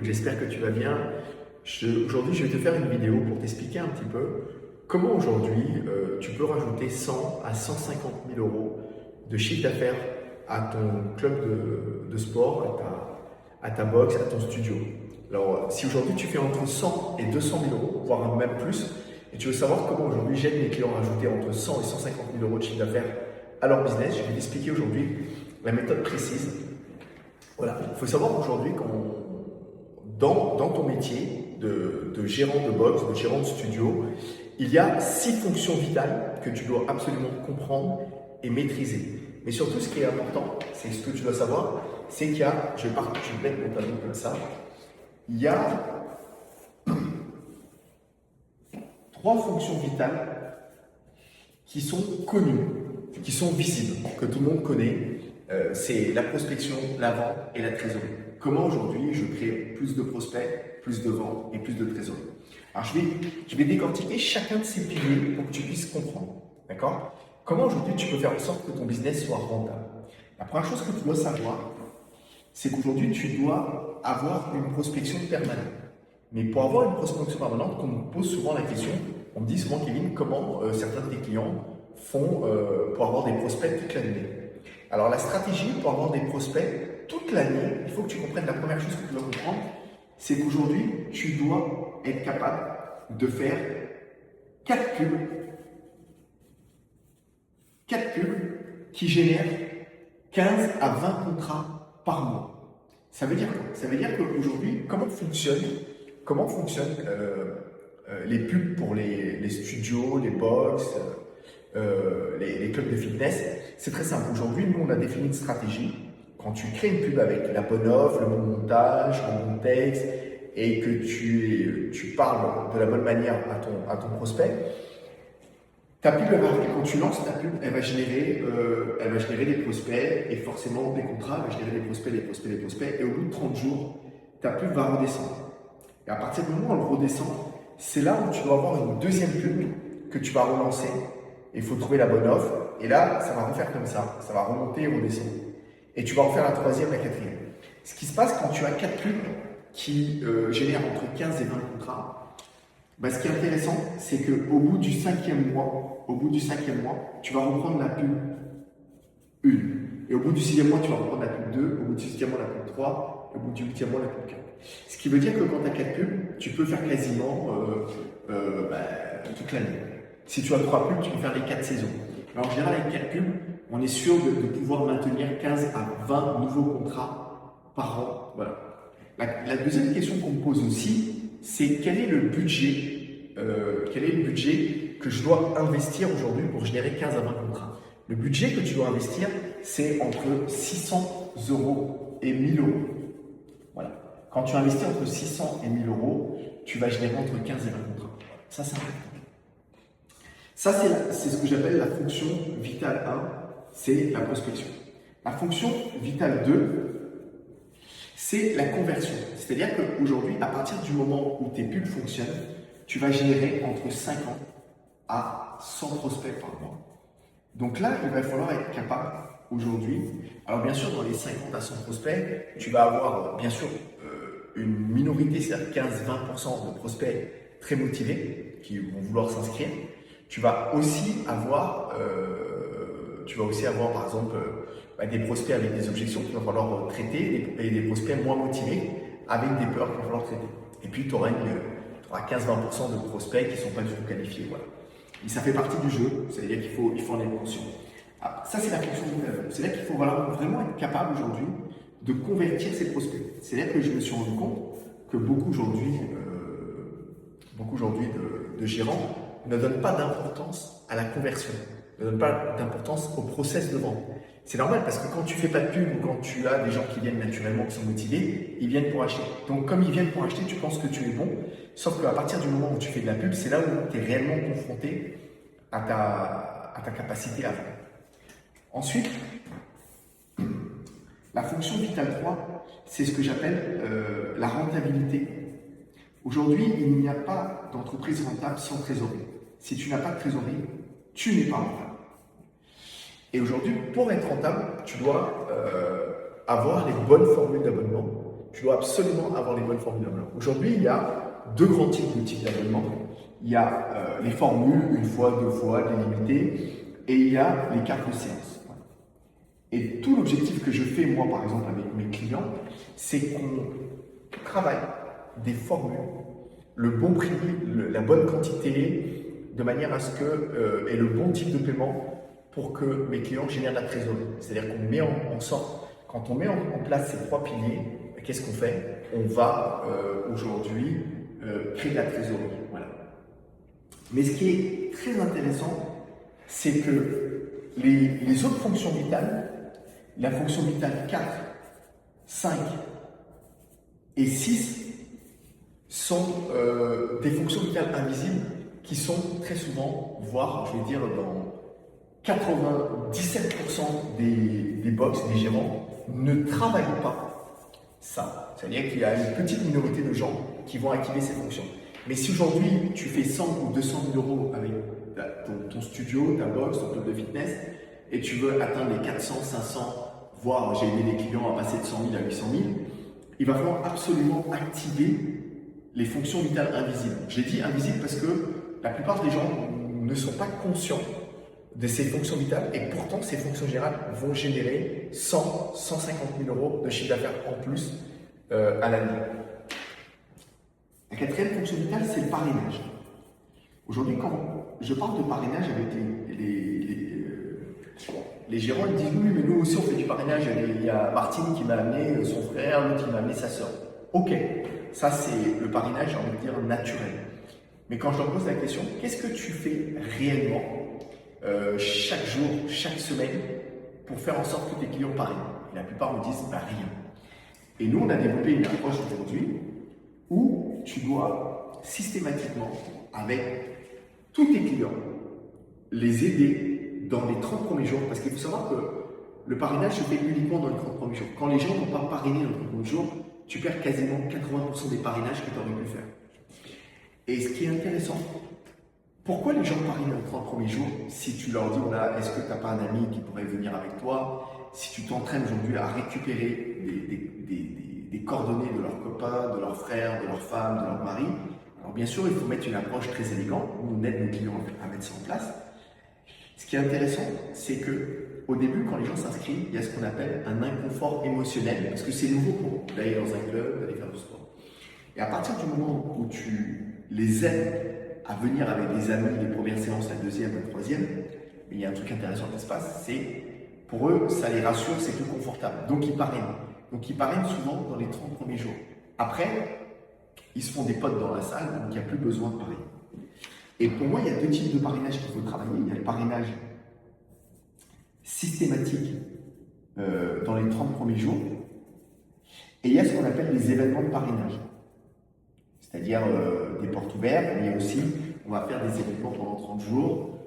Écoute, j'espère que tu vas bien. Aujourd'hui, je vais te faire une vidéo pour t'expliquer un petit peu comment aujourd'hui tu peux rajouter 100 à 150 000 euros de chiffre d'affaires à ton club de sport, à ta box, à ton studio. Alors, si aujourd'hui tu fais entre 100 et 200 000 euros, voire même plus, et tu veux savoir comment aujourd'hui j'aide mes clients à rajouter entre 100 et 150 000 euros de chiffre d'affaires à leur business, je vais t'expliquer aujourd'hui la méthode précise. Voilà, il faut savoir aujourd'hui dans ton métier de gérant de box, de gérant de studio, il y a 6 fonctions vitales que tu dois absolument comprendre et maîtriser. Mais surtout, ce qui est important, c'est ce que tu dois savoir, c'est qu'il y a, je vais mettre mon tableau comme ça, il y a 3 fonctions vitales qui sont connues, qui sont visibles, que tout le monde connaît. C'est la prospection, la vente et la trésorerie. Comment aujourd'hui je crée plus de prospects, plus de ventes et plus de trésorerie. Alors je vais décortiquer chacun de ces piliers pour que tu puisses comprendre. D'accord? Comment aujourd'hui tu peux faire en sorte que ton business soit rentable? La première chose que tu dois savoir, c'est qu'aujourd'hui tu dois avoir une prospection permanente. Mais pour avoir une prospection permanente, on me pose souvent la question, on me dit souvent, Kevin, comment certains de tes clients font pour avoir des prospects toute l'année. Alors la stratégie pour avoir des prospects toute l'année, il faut que tu comprennes la première chose que tu dois comprendre, c'est qu'aujourd'hui, tu dois être capable de faire 4 pubs qui génèrent 15 à 20 contrats par mois. Ça veut dire quoi? Ça veut dire qu'aujourd'hui, comment fonctionnent les pubs pour les studios, les box, les clubs de fitness? C'est très simple. Aujourd'hui, nous, on a défini une stratégie. Quand tu crées une pub avec la bonne offre, le bon montage, le bon texte, et que tu parles de la bonne manière à ton prospect, ta pub, quand tu lances ta pub, elle va générer des prospects et forcément des contrats, elle va générer des prospects, et au bout de 30 jours, ta pub va redescendre. Et à partir du moment où elle redescend, c'est là où tu dois avoir une deuxième pub que tu vas relancer. Il faut trouver la bonne offre, et là, ça va refaire comme ça va remonter et redescendre. Et tu vas refaire la troisième, la quatrième. Ce qui se passe quand tu as 4 pubs qui génèrent entre 15 et 20 contrats, ce qui est intéressant, c'est qu'au bout du cinquième mois, tu vas reprendre la pub 1. Et au bout du 6e mois, tu vas reprendre la pub 2. Au bout du 7e mois, la pub 3. Et au bout du 8e mois, la pub 4. Ce qui veut dire que quand tu as 4 pubs, tu peux faire quasiment toute l'année. Si tu as 3 pubs, tu peux faire les 4 saisons. Alors en général, avec 4 pubs, on est sûr de pouvoir maintenir 15 à 20 nouveaux contrats par an. Voilà. La deuxième question qu'on me pose aussi, c'est quel est le budget que je dois investir aujourd'hui pour générer 15 à 20 contrats? Le budget que tu dois investir, c'est entre 600 euros et 1000 euros. Voilà. Quand tu investis entre 600 et 1000 euros, tu vas générer entre 15 et 20 contrats. Ça, c'est important. Ça, c'est ce que j'appelle la fonction vitale 1, c'est la prospection. La fonction vitale 2, c'est la conversion. C'est-à-dire qu'aujourd'hui, à partir du moment où tes pubs fonctionnent, tu vas générer entre 50 à 100 prospects par mois. Donc là, il va falloir être capable aujourd'hui. Alors bien sûr, dans les 50 à 100 prospects, tu vas avoir bien sûr une minorité, c'est-à-dire 15-20% de prospects très motivés qui vont vouloir s'inscrire. Tu vas aussi avoir par exemple des prospects avec des objections qu'il va falloir traiter et des prospects moins motivés avec des peurs qu'il va falloir traiter. Et puis tu auras 15-20% de prospects qui ne sont pas du tout qualifiés. Voilà. Et ça fait partie du jeu, c'est-à-dire qu'il faut en être conscient. Ah, ça, c'est la fonction vitale. C'est-à-dire qu'il faut vraiment être capable aujourd'hui de convertir ces prospects. C'est-à-dire que je me suis rendu compte que beaucoup aujourd'hui de gérants ne donnent pas d'importance à la conversion, ne donnent pas d'importance au process de vente. C'est normal parce que quand tu fais pas de pub ou quand tu as des gens qui viennent naturellement, qui sont motivés, ils viennent pour acheter. Donc comme ils viennent pour acheter, tu penses que tu es bon, sauf qu'à partir du moment où tu fais de la pub, c'est là où tu es réellement confronté à ta capacité à vendre. Ensuite, la fonction vitale 3, c'est ce que j'appelle la rentabilité. Aujourd'hui, il n'y a pas d'entreprise rentable sans trésorerie. Si tu n'as pas de trésorerie, tu n'es pas rentable. Et aujourd'hui, pour être rentable, tu dois avoir les bonnes formules d'abonnement Tu dois absolument avoir les bonnes formules d'abonnement. Aujourd'hui, il y a deux grands types d'abonnements. Il y a les formules, une fois, deux fois, délimitées, et il y a les cartes de séance. Et tout l'objectif que je fais, moi, par exemple, avec mes clients, c'est qu'on travaille des formules, le bon prix, la bonne quantité, de manière à ce que, et le bon type de paiement pour que mes clients génèrent de la trésorerie. C'est-à-dire qu'on met en sorte, quand on met en place ces trois piliers, qu'est-ce qu'on fait? On va aujourd'hui créer de la trésorerie. Voilà. Mais ce qui est très intéressant, c'est que les autres fonctions vitales, la fonction vitale 4, 5 et 6 sont des fonctions vitales invisibles qui sont très souvent, voire je vais dire dans 97% des box, des gérants, ne travaillent pas ça. C'est-à-dire qu'il y a une petite minorité de gens qui vont activer ces fonctions. Mais si aujourd'hui tu fais 100 ou 200 000 euros avec ton studio, ta box, ton club de fitness, et tu veux atteindre les 400, 500, voire j'ai aidé des clients à passer de 100 000 à 800 000, il va falloir absolument activer les fonctions vitales invisibles. J'ai dit invisibles parce que la plupart des gens ne sont pas conscients de ces fonctions vitales et pourtant ces fonctions générales vont générer 100, 150 000 euros de chiffre d'affaires en plus à l'année. La quatrième fonction vitale, c'est le parrainage. Aujourd'hui, quand je parle de parrainage avec les gérants, ils disent oui, mais nous aussi on fait du parrainage. Il y a Martine qui m'a amené son frère, l'autre qui m'a amené sa soeur. Ok, ça c'est le parrainage, j'ai envie de dire naturel. Mais quand je leur pose la question, qu'est-ce que tu fais réellement chaque jour, chaque semaine pour faire en sorte que tes clients parrainent? Et la plupart me disent bah, rien. Et nous, on a développé une approche aujourd'hui où tu dois systématiquement, avec tous tes clients, les aider dans les 30 premiers jours, parce qu'il faut savoir que le parrainage se fait uniquement dans les 30 premiers jours. Quand les gens n'ont pas parrainé dans les 30 premiers jours, tu perds quasiment 80% des parrainages que tu aurais pu faire. Et ce qui est intéressant, pourquoi les gens parrainent dans les 30 premiers jours si tu leur dis, voilà, est-ce que tu n'as pas un ami qui pourrait venir avec toi? Si tu t'entraînes aujourd'hui à récupérer des coordonnées de leurs copains, de leurs frères, de leurs femmes, de leurs maris, alors bien sûr, il faut mettre une approche très élégante, on aide nos clients à mettre ça en place. Ce qui est intéressant, c'est que au début, quand les gens s'inscrivent, il y a ce qu'on appelle un inconfort émotionnel, parce que c'est nouveau pour eux d'aller dans un club, d'aller faire du sport. Et à partir du moment où tu les aides à venir avec des amis, les premières séances, la deuxième, la troisième, mais il y a un truc intéressant qui se passe, c'est pour eux, ça les rassure, c'est plus confortable. Donc ils parrainent. Donc ils parrainent souvent dans les 30 premiers jours. Après, ils se font des potes dans la salle, donc il n'y a plus besoin de parrainer. Et pour moi, il y a deux types de parrainage qu'il faut travailler. Il y a le parrainage systématique dans les 30 premiers jours. Et il y a ce qu'on appelle les événements de parrainage. C'est-à-dire des portes ouvertes, mais aussi, on va faire des événements pendant 30 jours.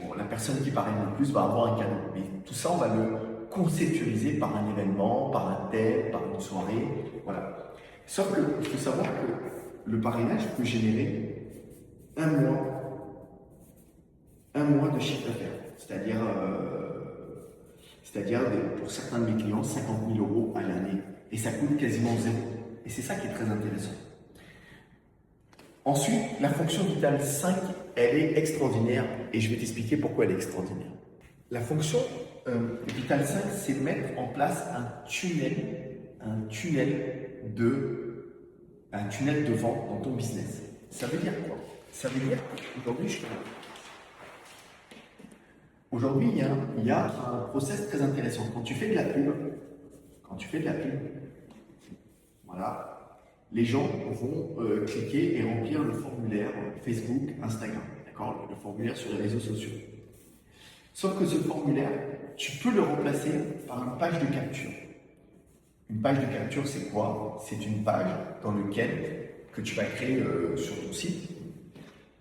Où la personne qui parraine le plus va avoir un cadeau. Mais tout ça, on va le conceptualiser par un événement, par un thème, par une soirée. Voilà. Sauf qu'il faut savoir que le parrainage peut générer un mois de chiffre d'affaires. C'est-à-dire pour certains de mes clients, 50 000 euros à l'année. Et ça coûte quasiment zéro. Et c'est ça qui est très intéressant. Ensuite, la fonction vitale 5, elle est extraordinaire et je vais t'expliquer pourquoi elle est extraordinaire. La fonction vitale 5, c'est mettre en place un tunnel de vente dans ton business. Ça veut dire quoi? Ça veut dire qu'aujourd'hui, il y a un process très intéressant. Quand tu fais de la pub, voilà, les gens vont cliquer et remplir le formulaire Facebook, Instagram, d'accord, le formulaire sur les réseaux sociaux. Sauf que ce formulaire, tu peux le remplacer par une page de capture. Une page de capture, c'est quoi? C'est une page dans laquelle que tu vas créer sur ton site,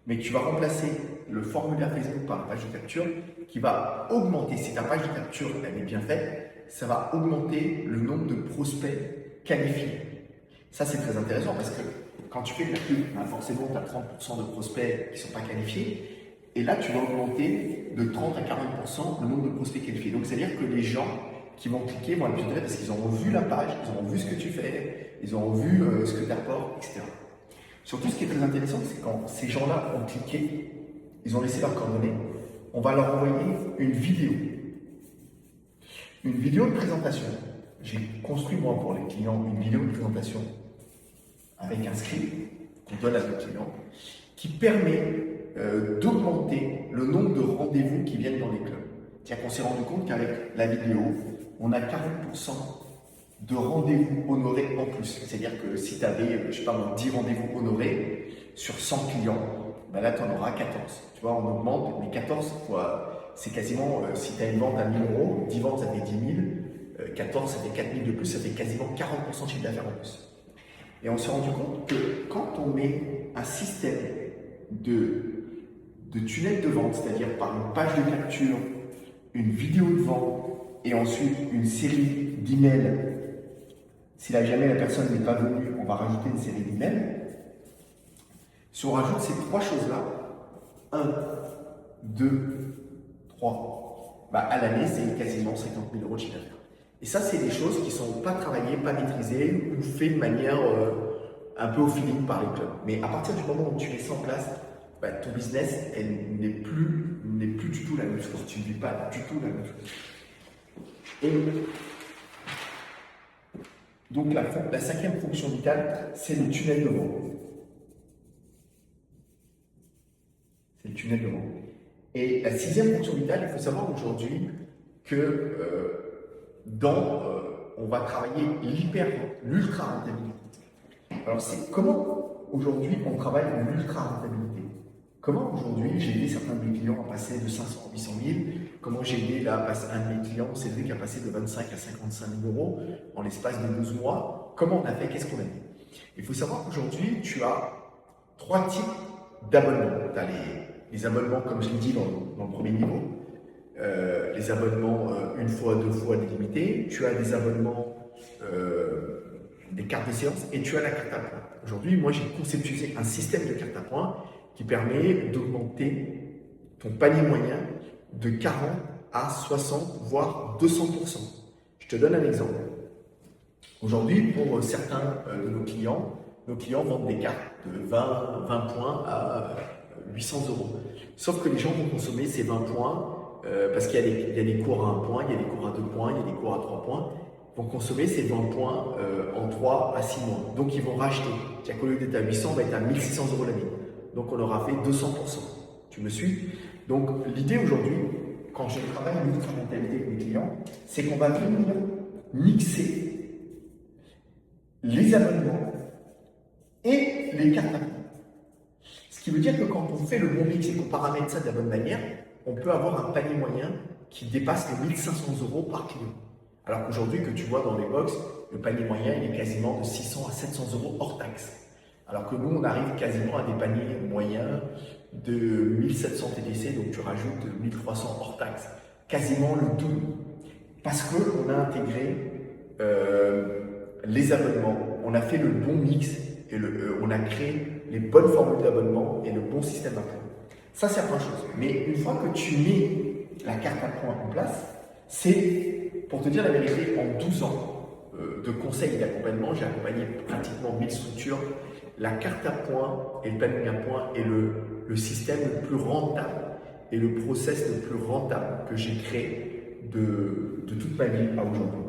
mais tu vas remplacer le formulaire Facebook par une page de capture qui va augmenter, si ta page de capture elle est bien faite, ça va augmenter le nombre de prospects qualifiés. Ça, c'est très intéressant parce que quand tu fais de la pub, forcément, tu as 30% de prospects qui ne sont pas qualifiés. Et là, tu vas augmenter de 30 à 40% le nombre de prospects qualifiés. Donc, c'est-à-dire que les gens qui vont cliquer, vont aller te parce qu'ils auront vu la page, ils auront vu ce que tu fais, ils auront vu ce que tu apportes, etc. Surtout, ce qui est très intéressant, c'est quand ces gens-là ont cliqué, ils ont laissé leurs coordonnées, on va leur envoyer une vidéo. Une vidéo de présentation. J'ai construit, moi, pour les clients, une vidéo de présentation avec un script qu'on donne à nos clients qui permet d'augmenter le nombre de rendez-vous qui viennent dans les clubs. C'est-à-dire qu'on s'est rendu compte qu'avec la vidéo, on a 40% de rendez-vous honorés en plus. C'est-à-dire que si tu avais, je sais pas, 10 rendez-vous honorés sur 100 clients, ben là, tu en auras 14. Tu vois, on augmente, mais 14 fois, c'est quasiment, si tu as une vente à 1000 euros, 10 ventes, ça fait 10 000, 14, ça fait 4 000 de plus, ça fait quasiment 40% de chiffre d'affaires en plus. Et on s'est rendu compte que quand on met un système de tunnel de vente, c'est-à-dire par une page de capture, une vidéo de vente et ensuite une série d'emails, si jamais la personne n'est pas venue, on va rajouter une série d'emails. Si on rajoute ces trois choses-là, 1, 2, 3, bah à l'année, c'est quasiment 50 000 euros de chiffre d'affaires. Et ça, c'est des choses qui ne sont pas travaillées, pas maîtrisées ou faites de manière un peu au feeling par les clubs. Mais à partir du moment où tu mets ça en place, bah, ton business n'est plus du tout la même chose. Tu ne vis pas du tout la même chose. Et donc la cinquième fonction vitale, c'est le tunnel de vente. C'est le tunnel de vente. Et la sixième fonction vitale, il faut savoir aujourd'hui que on va travailler l'ultra rentabilité. Alors c'est comment aujourd'hui on travaille l'ultra rentabilité? Comment aujourd'hui j'ai aidé certains de mes clients à passer de 500 à 800 000? Comment j'ai aidé là, un de mes clients, c'est lui qui a passé de 25 à 55 000 euros en l'espace de 12 mois? Comment on a fait? Qu'est-ce qu'on a fait? Il faut savoir qu'aujourd'hui tu as 3 types d'abonnements. Tu as les abonnements, comme je l'ai dit dans le premier niveau, les abonnements une fois, 2 fois délimités. Tu as des abonnements, des cartes de séance et tu as la carte à points. Aujourd'hui, moi j'ai conceptualisé un système de cartes à points qui permet d'augmenter ton panier moyen de 40 à 60, voire 200%. Je te donne un exemple. Aujourd'hui, pour certains de nos clients vendent des cartes de 20 points à 800 euros. Sauf que les gens vont consommer ces 20 points parce qu'il y a des cours à 1 point, il y a des cours à 2 points, il y a des cours à 3 points. Ils vont consommer ces 20 points en 3 à 6 mois. Donc, ils vont racheter. C'est-à-dire qu'au lieu d'être à 800, on va être à 1600 euros l'année. Donc, on aura fait 200%. Tu me suis? Donc, l'idée aujourd'hui, quand je travaille l'ultra rentabilité avec mes clients, c'est qu'on va venir mixer les abonnements et les cartes à points. Ce qui veut dire que quand on fait le bon mix et qu'on paramètre ça de la bonne manière, on peut avoir un panier moyen qui dépasse les 1500 euros par client. Alors qu'aujourd'hui, que tu vois dans les box, le panier moyen il est quasiment de 600 à 700 euros hors taxe. Alors que nous, on arrive quasiment à des paniers moyens de 1700 TTC, donc tu rajoutes 1300 hors taxe. Quasiment le double. Parce qu'on a intégré les abonnements, on a fait le bon mix et on a créé les bonnes formules d'abonnement et le bon système à points. Ça, c'est la première chose. Mais une fois que tu mets la carte à points en place, c'est, pour te dire la vérité, en 12 ans de conseils et d'accompagnement, j'ai accompagné pratiquement 1000 structures. La carte à points et le panier à points est le système le plus rentable et le process le plus rentable que j'ai créé de toute ma vie à aujourd'hui.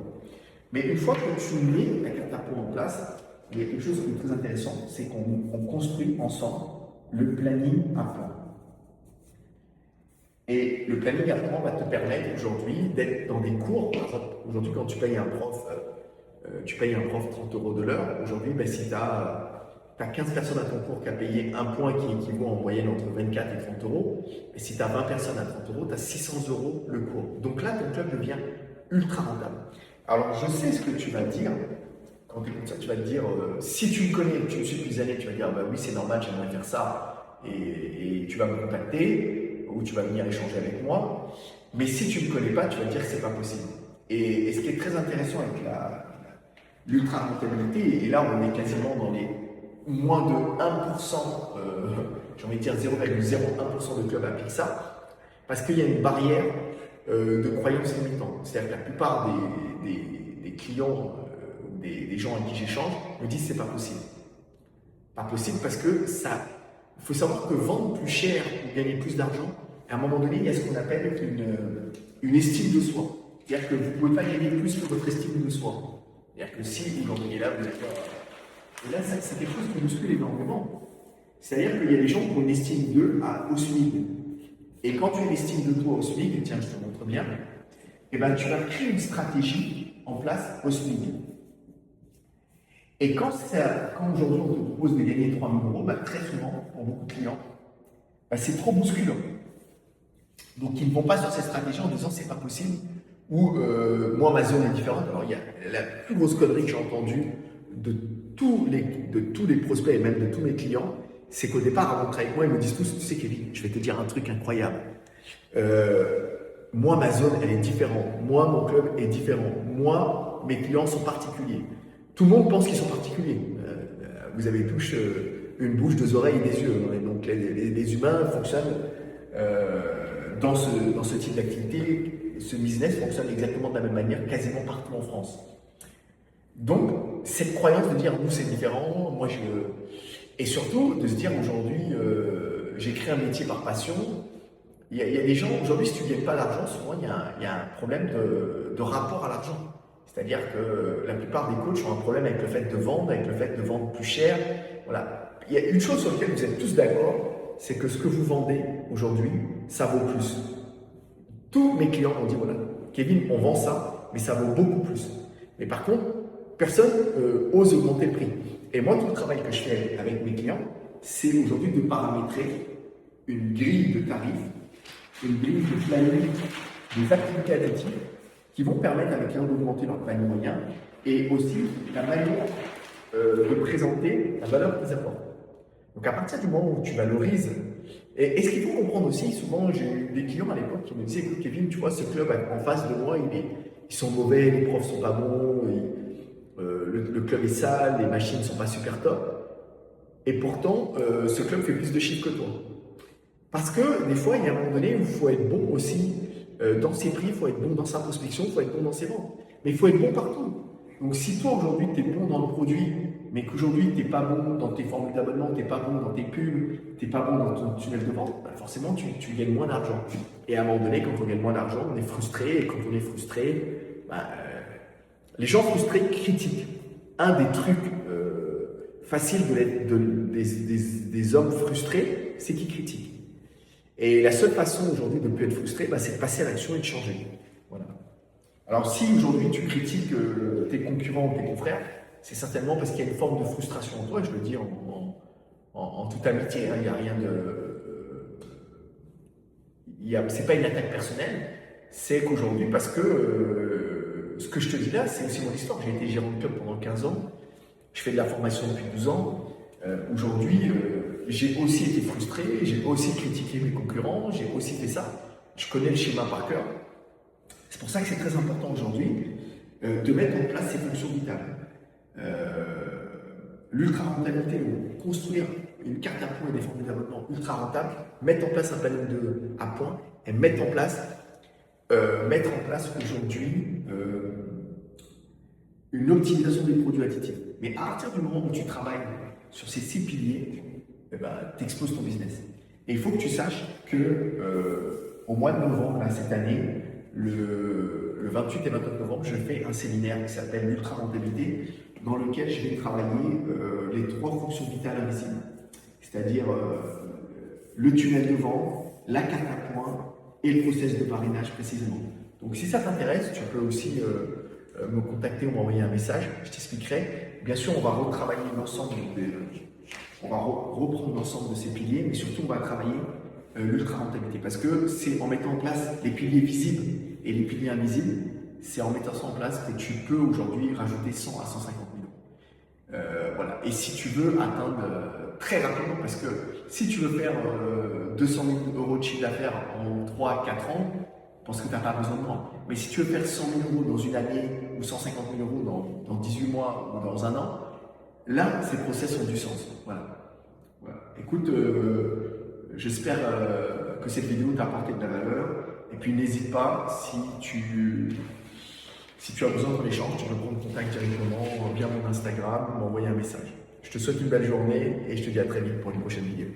Mais une fois que tu mets la carte à points en place, il y a quelque chose de très intéressant, c'est qu'on construit ensemble le planning à points. Et le planning à points va te permettre aujourd'hui d'être dans des cours. Par exemple, aujourd'hui, quand tu payes un prof 30 euros de l'heure. Aujourd'hui, ben, si tu as 15 personnes à ton cours qui a payé un point qui équivaut en moyenne entre 24 et 30 euros, et si tu as 20 personnes à 30 euros, tu as 600 euros le cours. Donc là, ton club devient ultra rentable. Alors, je sais ce que tu vas dire. Quand tu écoutes ça, tu vas te dire, si tu me connais, tu me suis depuis des années, tu vas dire, bah oui, c'est normal, j'aimerais faire ça, et tu vas me contacter, ou tu vas venir échanger avec moi. Mais si tu ne me connais pas, tu vas te dire que c'est pas possible. Et ce qui est très intéressant avec l'ultra rentabilité, et là on est quasiment dans les moins de 1%, j'ai envie de dire 0,01% de clubs appliquent ça, parce qu'il y a une barrière de croyances limitantes. C'est-à-dire que la plupart des clients ou des gens avec qui j'échange me disent c'est pas possible. Pas possible parce que ça, il faut savoir que vendre plus cher ou gagner plus d'argent, à un moment donné, il y a ce qu'on appelle une estime de soi. C'est-à-dire que vous ne pouvez pas gagner plus que votre estime de soi. C'est-à-dire que si aujourd'hui là, vous êtes et là, c'est quelque chose qui bouscule énormément. C'est-à-dire qu'il y a des gens qui ont une estime d'eux au SMIC. Et quand tu as une estime de toi au SMIC, tiens, je te montre bien, eh ben, tu vas créer une stratégie en place au SMIC. Et quand aujourd'hui on te propose de gagner 3 000 euros, bah, très souvent, pour beaucoup de clients, bah, c'est trop bousculant. Donc ils ne vont pas sur cette stratégie en disant c'est pas possible, ou moi ma zone est différente. Alors il y a la plus grosse connerie que j'ai entendue de tous les prospects et même de tous mes clients, c'est qu'au départ, avant de travailler avec moi, ils me disent tous, tu sais Kevin, je vais te dire un truc incroyable. Moi, ma zone, elle est différente. Moi, mon club est différent. Moi, mes clients sont particuliers. Tout le monde pense qu'ils sont particuliers. Vous avez tous une bouche, deux oreilles et des yeux. Hein, et donc, les humains fonctionnent dans ce type d'activité. Ce business fonctionne exactement de la même manière, quasiment partout en France. Donc, cette croyance de dire nous c'est différent, moi je. Et surtout de se dire aujourd'hui, j'ai créé un métier par passion. Il y a des gens, aujourd'hui, si tu ne gagnes pas l'argent, souvent il y a un problème de rapport à l'argent. C'est-à-dire que la plupart des coachs ont un problème avec le fait de vendre, avec le fait de vendre plus cher. Voilà. Il y a une chose sur laquelle vous êtes tous d'accord, c'est que ce que vous vendez aujourd'hui, ça vaut plus. Tous mes clients m'ont dit voilà, Kevin, on vend ça, mais ça vaut beaucoup plus. Mais par contre, personne ose augmenter le prix. Et moi, tout le travail que je fais avec mes clients, c'est aujourd'hui de paramétrer une grille de tarifs, une grille de planning, des activités additives qui vont permettre à mes clients d'augmenter leur panier moyen et aussi la manière de présenter la valeur qu'ils apportent. Donc à partir du moment où tu valorises, et ce qu'il faut comprendre aussi, souvent j'ai eu des clients à l'époque qui me disaient écoute Kevin, tu vois ce club en face de moi, ils sont mauvais, les profs sont pas bons, le club est sale, les machines ne sont pas super top. Et pourtant, ce club fait plus de chiffres que toi. Parce que des fois, il y a un moment donné où il faut être bon aussi dans ses prix, il faut être bon dans sa prospection, il faut être bon dans ses ventes. Mais il faut être bon partout. Donc si toi aujourd'hui tu es bon dans le produit, mais qu'aujourd'hui tu n'es pas bon dans tes formules d'abonnement, tu n'es pas bon dans tes pubs, tu n'es pas bon dans ton tunnel de vente, bah forcément tu gagnes moins d'argent. Et à un moment donné, quand on gagne moins d'argent, on est frustré. Et quand on est frustré, les gens frustrés critiquent. Un des trucs faciles des hommes frustrés, c'est qu'ils critiquent. Et la seule façon aujourd'hui de ne plus être frustré, c'est de passer à l'action et de changer. Voilà. Alors si aujourd'hui tu critiques tes concurrents ou tes confrères, c'est certainement parce qu'il y a une forme de frustration en toi, je le dis en toute amitié, hein, il n'y a rien de... c'est pas une attaque personnelle, c'est qu'aujourd'hui, parce que ce que je te dis là, c'est aussi mon histoire. J'ai été gérant de club pendant 15 ans, je fais de la formation depuis 12 ans. Aujourd'hui, j'ai aussi été frustré, j'ai aussi critiqué mes concurrents, j'ai aussi fait ça. Je connais le schéma par cœur. C'est pour ça que c'est très important aujourd'hui de mettre en place ces fonctions vitales. L'ultra-rentabilité, construire une carte à points et des formules d'abonnement ultra rentables, mettre en place un planning à points et mettre en place aujourd'hui une optimisation des produits additifs. Mais à partir du moment où tu travailles sur ces 6 piliers, tu exploses ton business. Et il faut que tu saches que au mois de novembre, là, cette année, le 28 et 29 novembre, je fais un séminaire qui s'appelle l'ultra-rentabilité, dans lequel je vais travailler les 3 fonctions vitales invisibles. C'est-à-dire le tunnel de vente, la carte à points et le process de parrainage précisément. Donc si ça t'intéresse, tu peux aussi me contacter ou m'envoyer un message, je t'expliquerai. Bien sûr, on va retravailler l'ensemble on va reprendre l'ensemble de ces piliers, mais surtout on va travailler l'ultra-rentabilité. Parce que c'est en mettant en place les piliers visibles et les piliers invisibles, c'est en mettant ça en place que tu peux aujourd'hui rajouter 100 à 150 000 euros. Voilà. Et si tu veux atteindre très rapidement, parce que si tu veux faire 200 000 euros de chiffre d'affaires en 3 à 4 ans, je pense que tu n'as pas besoin de moi. Mais si tu veux faire 100 000 euros dans une année ou 150 000 euros dans 18 mois ou dans un an, là, ces process ont du sens. Voilà. Écoute, j'espère que cette vidéo t'a apporté de la valeur. Et puis n'hésite pas, si tu as besoin d'un échange, tu peux prendre contact directement via mon Instagram ou m'envoyer un message. Je te souhaite une belle journée et je te dis à très vite pour une prochaine vidéo.